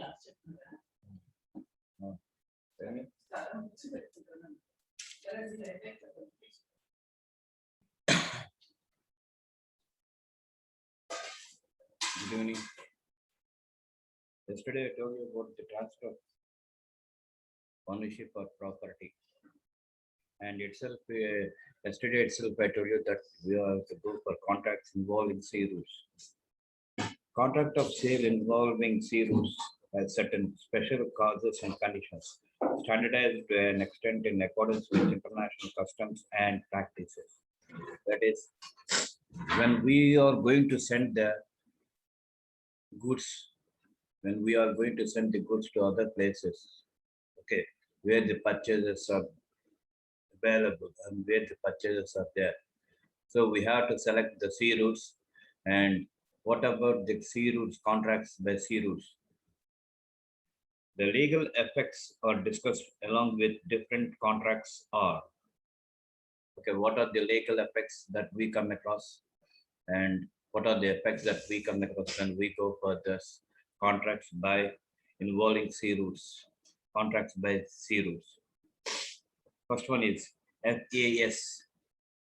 Good evening. Yesterday I told you about the transfer of ownership of property, and yesterday itself I told you that we have to go for contracts involving sea routes. Contract of sale involving sea routes has certain special clauses and conditions, standardized to an extent in accordance with international customs and practices. That is, when we are going to send the goods, when we are going to send the goods to other places, okay, where the purchases are available and where the purchases are there. So we have to select the sea routes. And what about the sea routes, contracts by sea routes? The legal effects are discussed along with different contracts are, okay, what are the legal effects that we come across, and what are the effects that we come across when we go for this contracts by involving sea routes, contracts by sea routes. First one is FAS.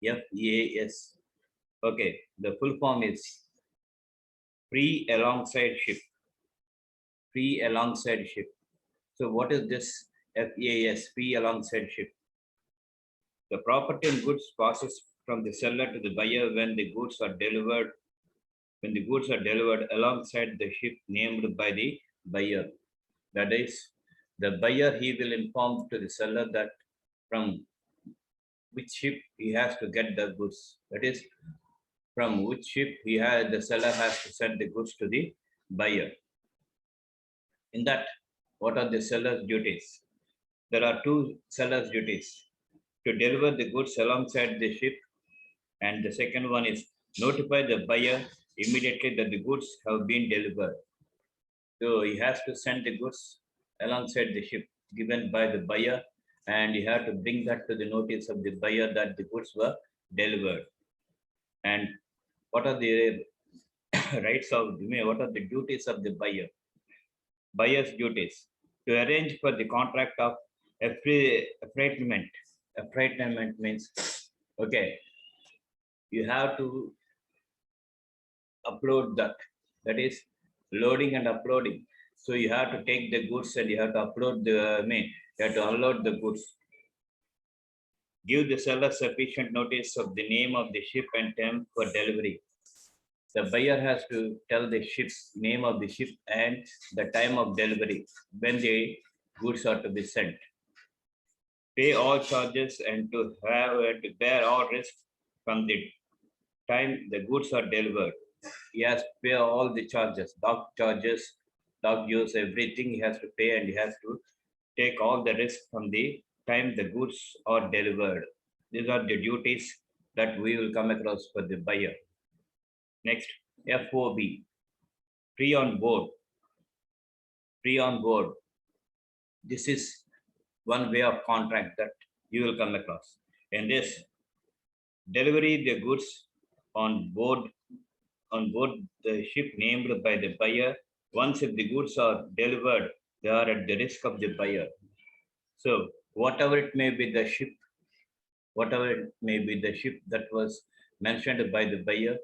FAS. Okay, the full form is free alongside ship. Free alongside ship. So what is this FAS, free alongside ship? The property and goods passes from the seller to the buyer when the goods are delivered. When the goods are delivered alongside the ship named by the buyer. That is, the buyer, he will inform to the seller that from which ship he has to get the goods. That is, from which ship the seller has to send the goods to the buyer. In that, what are the seller's duties? There are two seller's duties: to deliver the goods alongside the ship, and the second one is notify the buyer immediately that the goods have been delivered. So he has to send the goods alongside the ship given by the buyer, and he has to bring that to the notice of the buyer that the goods were delivered. And what are the rights of what are the duties of the buyer? Buyer's duties: to arrange for the contract of affreightment. Affreightment means, okay, you have to upload that. That is loading and uploading. So you have to take the goods and you have to upload you have to unload the goods. Give the seller sufficient notice of the name of the ship and time for delivery. The buyer has to tell the ship's name of the ship and the time of delivery when the goods are to be sent. Pay all charges and to bear all risks from the time the goods are delivered. He has to pay all the charges, dock charges, dock use, everything he has to pay, and he has to take all the risk from the time the goods are delivered. These are the duties that we will come across for the buyer. Next, FOB, free on board. Free on board. This is one way of contract that you will come across. In this, delivery the goods on board the ship named by the buyer. Once if the goods are delivered, they are at the risk of the buyer. So whatever it may be the ship, that was mentioned by the buyer,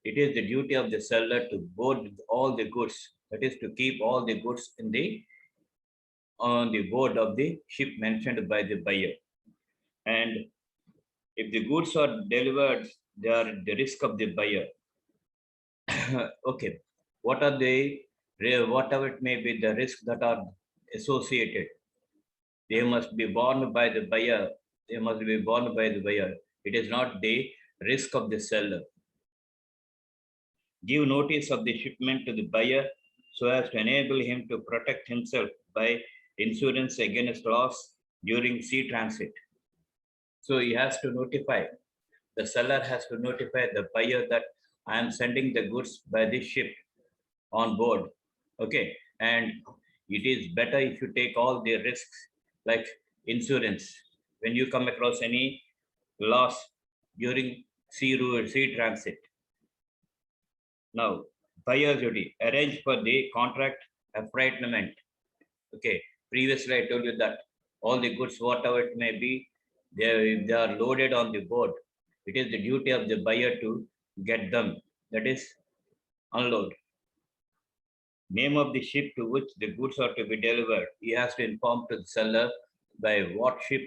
it is the duty of the seller to board all the goods. That is, to keep all the goods on the board of the ship mentioned by the buyer. And if the goods are delivered, they are at the risk of the buyer. Okay, whatever it may be the risks that are associated, they must be borne by the buyer. It is not the risk of the seller. Give notice of the shipment to the buyer so as to enable him to protect himself by insurance against loss during sea transit. So he has to notify, the seller has to notify the buyer that I am sending the goods by this ship on board. Okay, and it is better if you take all the risks like insurance when you come across any loss during sea transit. Now, buyer's duty: arrange for the contract affreightment. Okay, previously I told you that all the goods, whatever it may be, they are loaded on the boat. It is the duty of the buyer to get them, that is, unload. Name of the ship to which the goods are to be delivered. He has to inform to the seller by what ship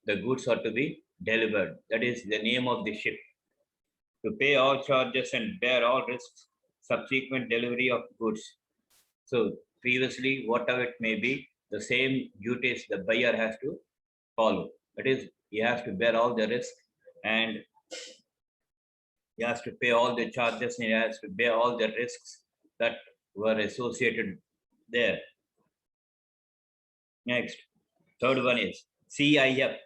the goods are to be delivered. That is the name of the ship. To pay all charges and bear all risks, subsequent delivery of goods. So previously, whatever it may be, the same duties the buyer has to follow. That is, he has to bear all the risk and he has to pay all the charges and he has to bear all the risks that were associated there. Next, third one is CIF,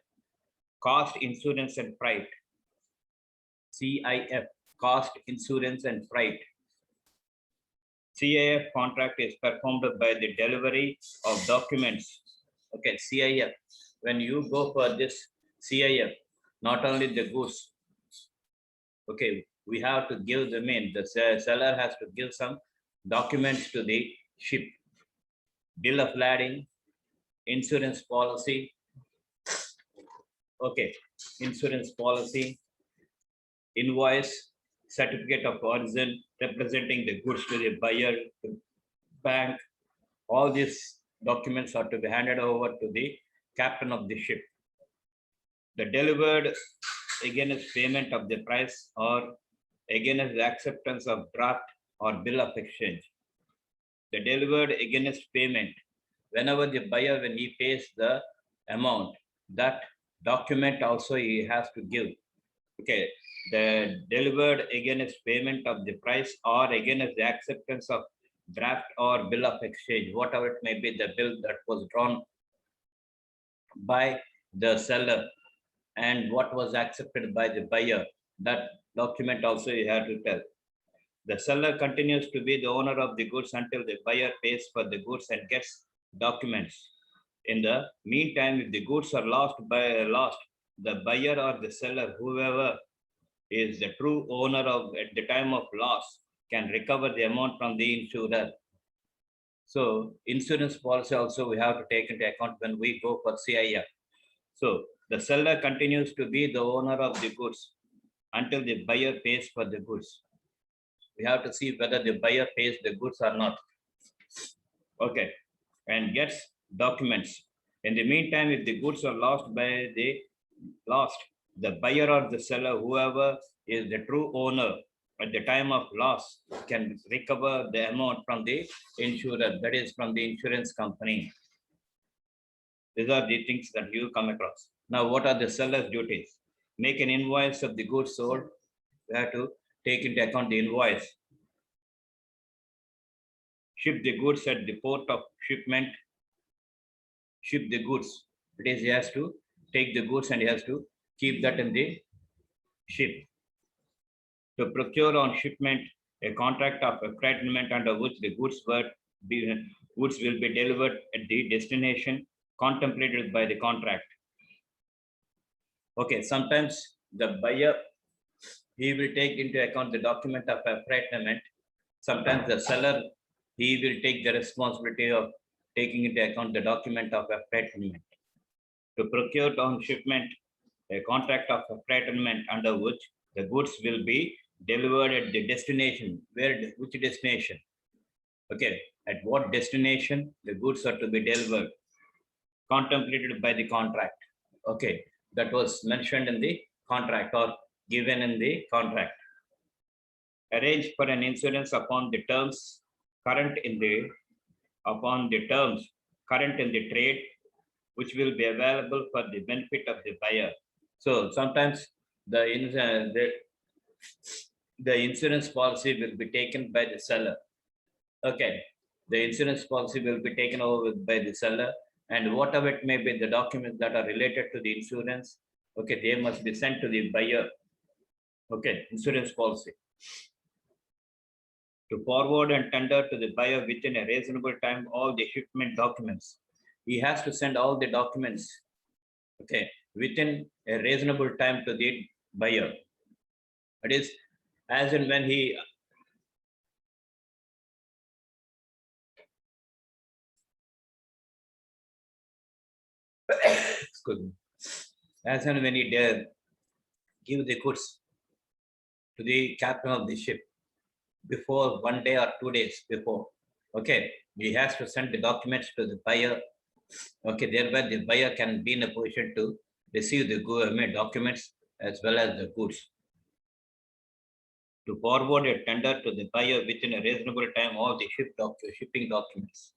cost, insurance and freight. CIF, cost, insurance and freight. CIF contract is performed by the delivery of documents. Okay, CIF. When you go for this CIF, not only the goods, okay, we have to give them in. The seller has to give some documents to the ship. Bill of lading, insurance policy. Okay, insurance policy, invoice, certificate of origin representing the goods to the buyer, the bank. All these documents are to be handed over to the captain of the ship. The delivered against payment of the price or against the acceptance of draft or bill of exchange. The delivered against payment. Whenever the buyer, when he pays the amount, that document also he has to give. Okay, the delivered against payment of the price or against the acceptance of draft or bill of exchange, whatever it may be, the bill that was drawn by the seller and what was accepted by the buyer, that document also you have to tell. The seller continues to be the owner of the goods until the buyer pays for the goods and gets documents. In the meantime, if the goods are lost, the buyer or the seller, whoever is the true owner of at the time of loss, can recover the amount from the insurer. So insurance policy also we have to take into account when we go for CIF. So the seller continues to be the owner of the goods until the buyer pays for the goods. We have to see whether the buyer pays the goods or not. Okay, and gets documents. In the meantime, if the goods are lost, the buyer or the seller, whoever is the true owner at the time of loss, can recover the amount from the insurer, that is from the insurance company. These are the things that you come across. Now, what are the seller's duties? Make an invoice of the goods sold. We have to take into account the invoice. Ship the goods at the port of shipment. Ship the goods. It is, he has to take the goods and he has to keep that in the ship. To procure on shipment a contract of affreightment under which the goods will be delivered at the destination contemplated by the contract. Okay, sometimes the buyer, he will take into account the document of affreightment. Sometimes the seller, he will take the responsibility of taking into account the document of affreightment. To procure on shipment a contract of affreightment under which the goods will be delivered at the destination. Which destination? Okay, at what destination the goods are to be delivered, contemplated by the contract. Okay, that was mentioned in the contract or given in the contract. Arrange for an insurance upon the terms current in the trade, which will be available for the benefit of the buyer. So sometimes the insurance policy will be taken by the seller. Okay, the insurance policy will be taken over by the seller, and whatever it may be, the documents that are related to the insurance, okay, they must be sent to the buyer. Okay, insurance policy. To forward and tender to the buyer within a reasonable time all the shipment documents. He has to send all the documents, okay, within a reasonable time to the buyer. It is as and when he excuse me, as and when he dare give the goods to the captain of the ship before 1 day or 2 days before. Okay, he has to send the documents to the buyer. Okay, thereby the buyer can be in a position to receive the documents as well as the goods. To forward a tender to the buyer within a reasonable time all the shipping documents.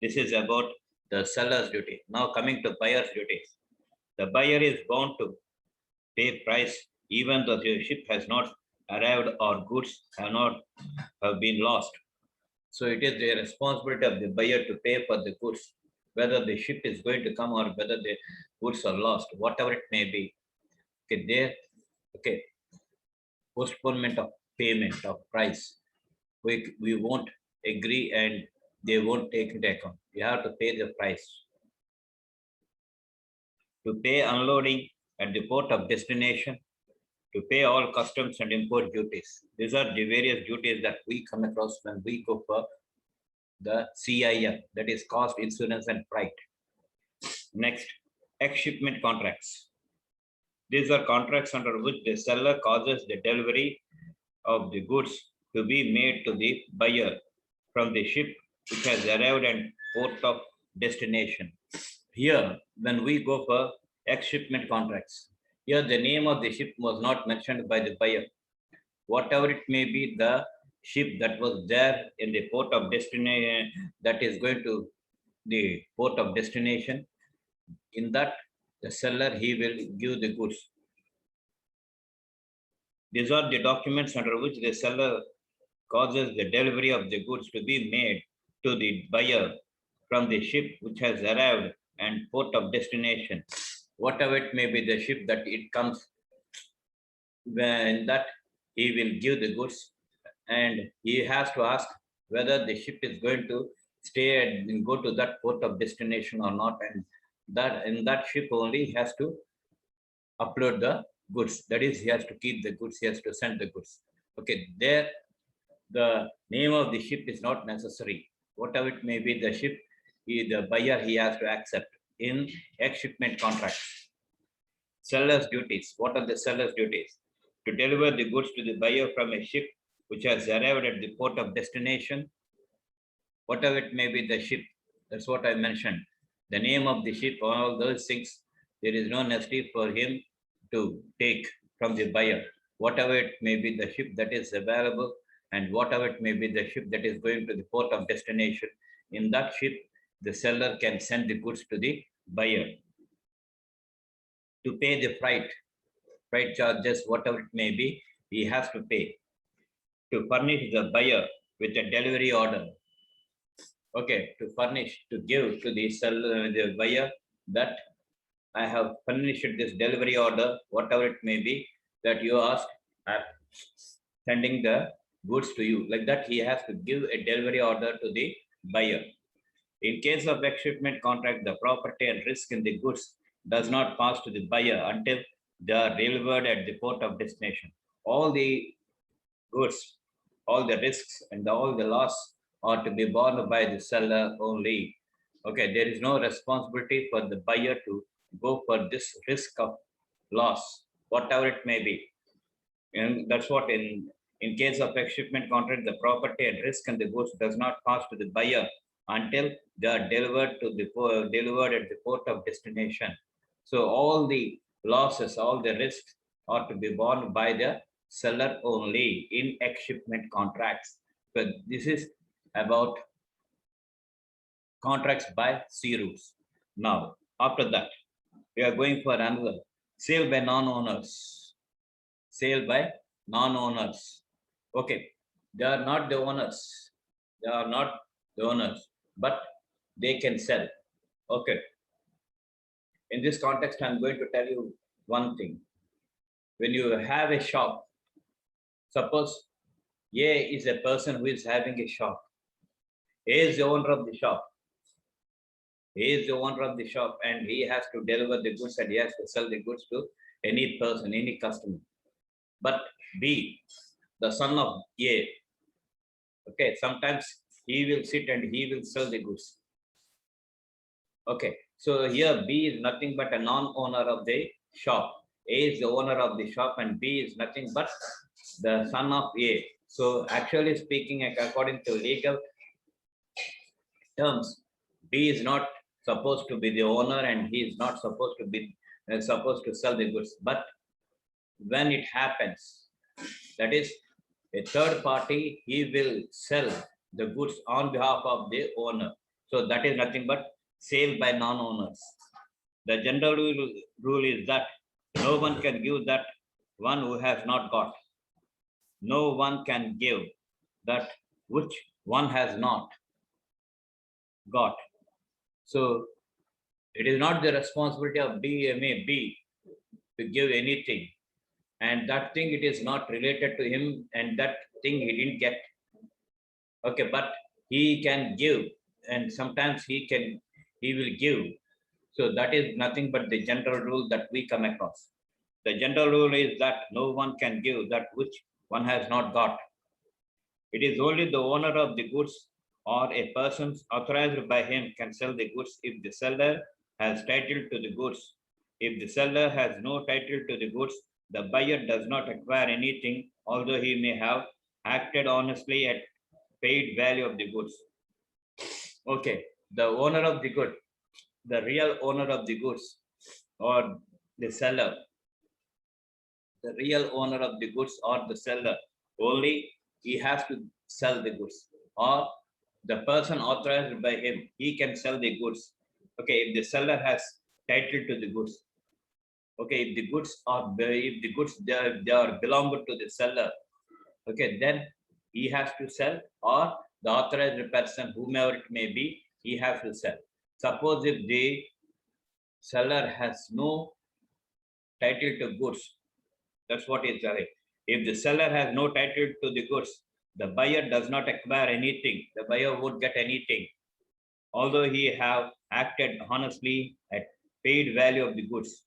This is about the seller's duty. Now coming to buyer's duties. The buyer is bound to pay price even though the ship has not arrived or goods have been lost. So it is the responsibility of the buyer to pay for the goods, whether the ship is going to come or whether the goods are lost, whatever it may be. Okay, there, okay, postponement of payment of price. We won't agree and they won't take into account. You have to pay the price. To pay unloading at the port of destination, to pay all customs and import duties. These are the various duties that we come across when we go for the CIF, that is cost, insurance, and freight. Next, ex-shipment contracts. These are contracts under which the seller causes the delivery of the goods to be made to the buyer from the ship which has arrived at port of destination. Here, when we go for ex-shipment contracts, here the name of the ship was not mentioned by the buyer. Whatever it may be, the ship that was there in the port of destination, that is going to the port of destination, in that the seller, he will give the goods. These are the documents under which the seller causes the delivery of the goods to be made to the buyer from the ship which has arrived and port of destination. Whatever it may be, the ship that it comes, when that he will give the goods and he has to ask whether the ship is going to stay and go to that port of destination or not, and that in that ship only he has to upload the goods. That is, he has to keep the goods, he has to send the goods. Okay, there the name of the ship is not necessary. Whatever it may be, the ship, the buyer, he has to accept in ex-shipment contracts. Seller's duties. What are the seller's duties? To deliver the goods to the buyer from a ship which has arrived at the port of destination, whatever it may be, the ship. That's what I mentioned. The name of the ship, all those things, there is no necessity for him to take from the buyer. Whatever it may be, the ship that is available, and whatever it may be, the ship that is going to the port of destination, in that ship, the seller can send the goods to the buyer. To pay the freight charges, whatever it may be, he has to pay. To furnish the buyer with a delivery order. Okay, to furnish, to give to the seller, the buyer, that I have furnished this delivery order, whatever it may be, that you ask, I'm sending the goods to you. Like that, he has to give a delivery order to the buyer. In case of ex-shipment contract, the property and risk in the goods does not pass to the buyer until they are delivered at the port of destination. All the goods, all the risks and all the loss are to be borne by the seller only. Okay, there is no responsibility for the buyer to go for this risk of loss, whatever it may be. And that's what in case of ex-shipment contract, the property and risk and the goods does not pass to the buyer until they are delivered at the port of destination. So all the losses, all the risks are to be borne by the seller only in ex-shipment contracts. But this is about contracts by sea routes. Now, after that, we are going for another sale by non-owners. Sale by non-owners. Okay, they are not the owners. They are not the owners, but they can sell. Okay. In this context, I'm going to tell you one thing. When you have a shop, suppose A is a person who is having a shop. A is the owner of the shop. He is the owner of the shop and he has to deliver the goods and he has to sell the goods to any person, any customer. But B, the son of A, okay, sometimes he will sit and he will sell the goods. Okay, So here B is nothing but a non-owner of the shop. A is the owner of the shop and B is nothing but the son of A. So actually speaking, according to legal terms, B is not supposed to be the owner and he is not supposed to be supposed to sell the goods. But when it happens, that is a third party, he will sell the goods on behalf of the owner. So that is nothing but sale by non-owners. The general rule is that no one can give that one who has not got. No one can give that which one has not got. So it is not the responsibility of B to give anything. And that thing, it is not related to him and that thing he didn't get. Okay, but he can give and sometimes he will give. So that is nothing but the general rule that we come across. The general rule is that no one can give that which one has not got. It is only the owner of the goods or a person authorized by him can sell the goods if the seller has title to the goods. If the seller has no title to the goods, the buyer does not acquire anything, although he may have acted honestly at paid value of the goods. Okay, the owner of the good, the real owner of the goods or the seller, the real owner of the goods or the seller, only he has to sell the goods, or the person authorized by him, he can sell the goods. Okay, if the seller has title to the goods, okay, if the goods they are belong to the seller, okay, then he has to sell, or the authorized person, whomever it may be, he has to sell. Suppose if the seller has no title to goods, that's what is right. If the seller has no title to the goods, the buyer does not acquire anything. The buyer won't get anything, although he have acted honestly at paid value of the goods.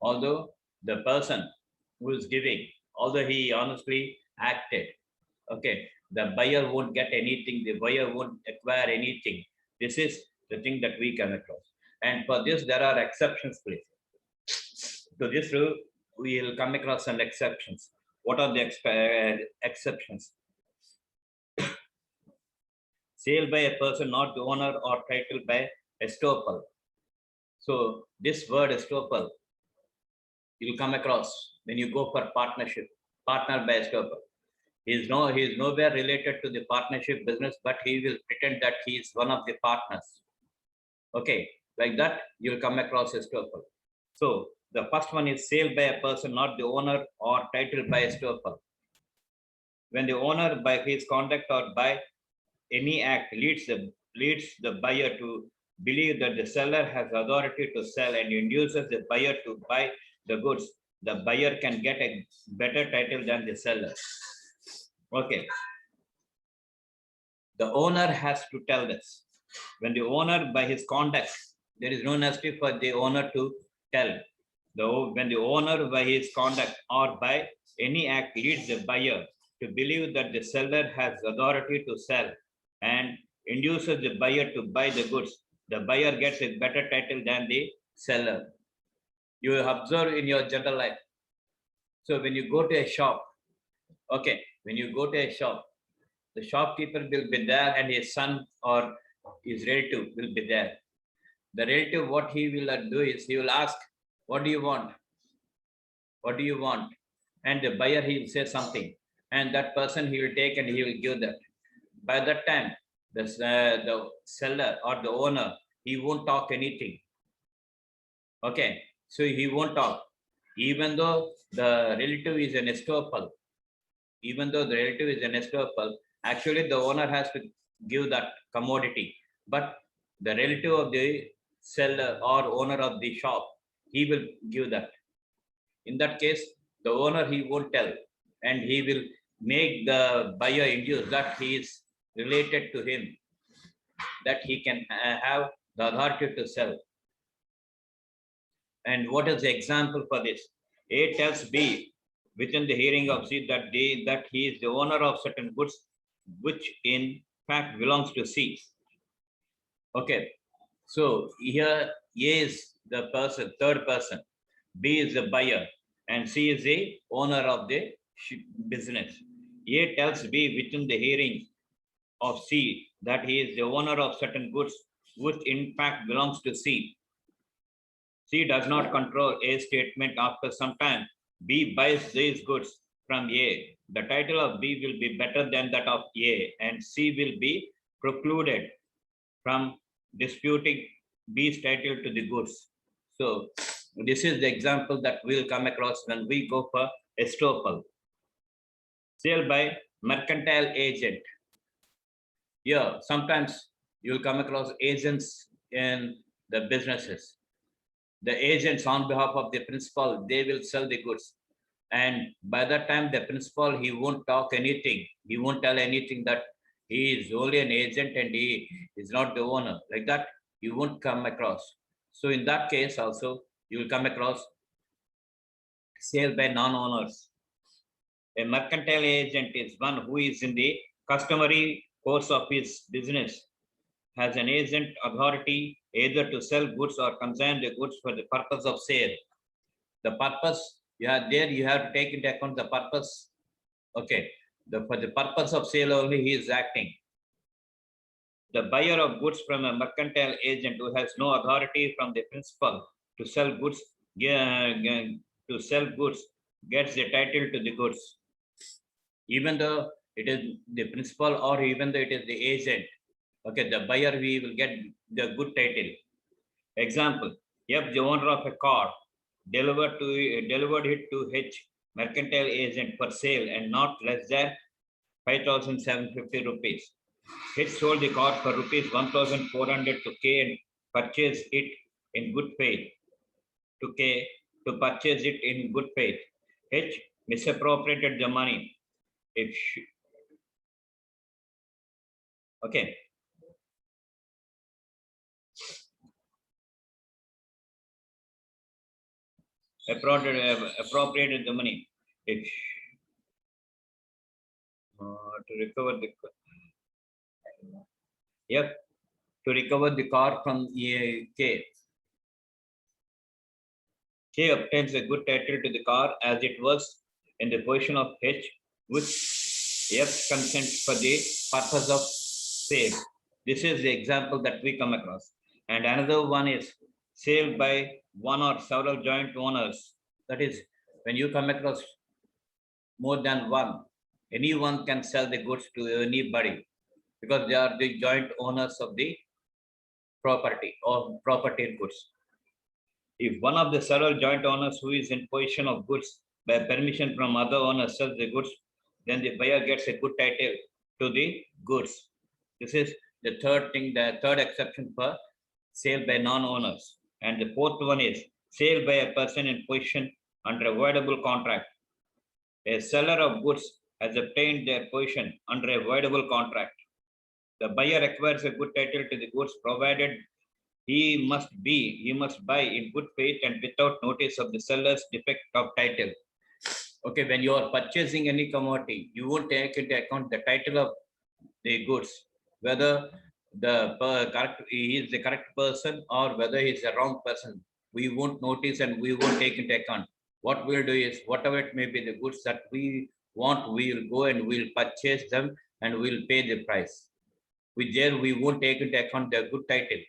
Although the person who is giving, although he honestly acted, okay, the buyer won't get anything. The buyer won't acquire anything. This is the thing that we come across. And for this, there are exceptions, please. To this rule, we will come across some exceptions. What are the exceptions? Sale by a person not the owner or title by estoppel. So this word estoppel, you will come across when you go for partnership, partner by estoppel. He is nowhere related to the partnership business, but he will pretend that he is one of the partners. Okay, like that, you will come across estoppel. So the first one is sale by a person not the owner or title by estoppel. When the owner by his conduct or by any act leads the buyer to believe that the seller has authority to sell and induces the buyer to buy the goods, the buyer can get a better title than the seller. Okay. The owner has to tell this. When the owner by his conduct, there is no necessity for the owner to tell. When the owner by his conduct or by any act leads the buyer to believe that the seller has authority to sell and induces the buyer to buy the goods, the buyer gets a better title than the seller. You observe in your general life. So when you go to a shop, okay, when you go to a shop, the shopkeeper will be there and his son or his relative will be there. The relative, what he will do is he will ask, what do you want? What do you want? And the buyer, he will say something. And that person, he will take and he will give that. By that time, the seller or the owner, he won't talk anything. Okay, so he won't talk. Even though the relative is an estoppel, actually the owner has to give that commodity. But the relative of the seller or owner of the shop, he will give that. In that case, the owner, he won't tell, and he will make the buyer induce that he is related to him, that he can have the authority to sell. And what is the example for this? A tells B within the hearing of C that he is the owner of certain goods, which in fact belongs to C. Okay, so here A is the person, third person, B is the buyer, and C is the owner of the business. A tells B within the hearing of C that he is the owner of certain goods, which in fact belongs to C. C does not control A's statement. After some time, B buys these goods from A. The title of B will be better than that of A, and C will be precluded from disputing B's title to the goods. So this is the example that we'll come across when we go for estoppel. Sale by mercantile agent. Yeah, sometimes you'll come across agents in the businesses. The agents on behalf of the principal, they will sell the goods. And by that time, the principal, he won't talk anything. He won't tell anything that he is only an agent and he is not the owner. Like that, you won't come across. So in that case also, you will come across sale by non-owners. A mercantile agent is one who is in the customary course of his business, has an agent authority either to sell goods or consign the goods for the purpose of sale. The purpose, you have to take into account the purpose. Okay, for the purpose of sale only he is acting. The buyer of goods from a mercantile agent who has no authority from the principal to sell goods gets the title to the goods, even though it is the principal or even though it is the agent. Okay, the buyer, we will get the good title. Example, if the owner of a car delivered it to H mercantile agent for sale and not less than 5,750 rupees. H sold the car for rupees 1,400 to K and purchased it in good faith. To K to purchase it in good faith. H misappropriated the money. Okay. Appropriated the money. To recover the to recover the car from K. K obtains a good title to the car as it was in the possession of H, which F consents for the purpose of sale. This is the example that we come across. And another one is sale by one or several joint owners. That is, when you come across more than one, anyone can sell the goods to anybody because they are the joint owners of the property or property and goods. If one of the several joint owners who is in possession of goods by permission from other owners sells the goods, then the buyer gets a good title to the goods. This is the third thing, the third exception for sale by non-owners. And the fourth one is sale by a person in possession under a voidable contract. A seller of goods has obtained their possession under a voidable contract. The buyer acquires a good title to the goods provided he must buy in good faith and without notice of the seller's defect of title. Okay, when you are purchasing any commodity, you won't take into account the title of the goods, whether he is the correct person or whether he is the wrong person. We won't notice and we won't take into account. What we'll do is, whatever it may be, the goods that we want, we will go and we'll purchase them and we'll pay the price. We won't take into account the good title.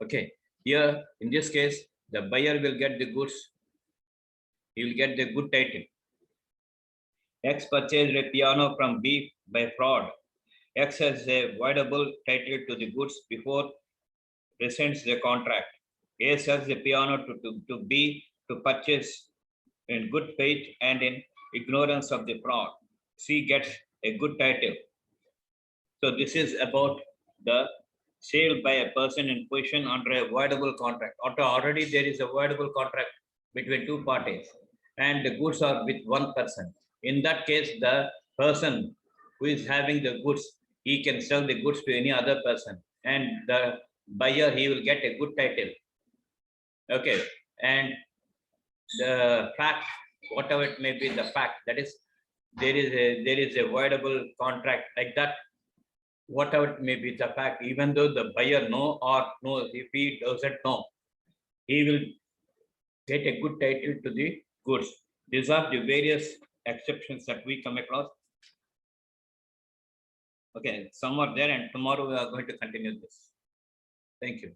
Okay, here in this case, the buyer will get the goods. He will get the good title. X purchased a piano from B by fraud. X has a voidable title to the goods before rescinds the contract. A sells the piano to B to purchase in good faith and in ignorance of the fraud. C gets a good title. So this is about the sale by a person in possession under a voidable contract. Already there is a voidable contract between two parties and the goods are with one person. In that case, the person who is having the goods, he can sell the goods to any other person and the buyer, he will get a good title. Okay, and the fact, whatever it may be, the fact that is there is a voidable contract like that. whatever it may be the fact, even though the buyer know or no, if he doesn't know, he will get a good title to the goods. These are the various exceptions that we come across. Okay, some are there, and tomorrow we are going to continue this. Thank you.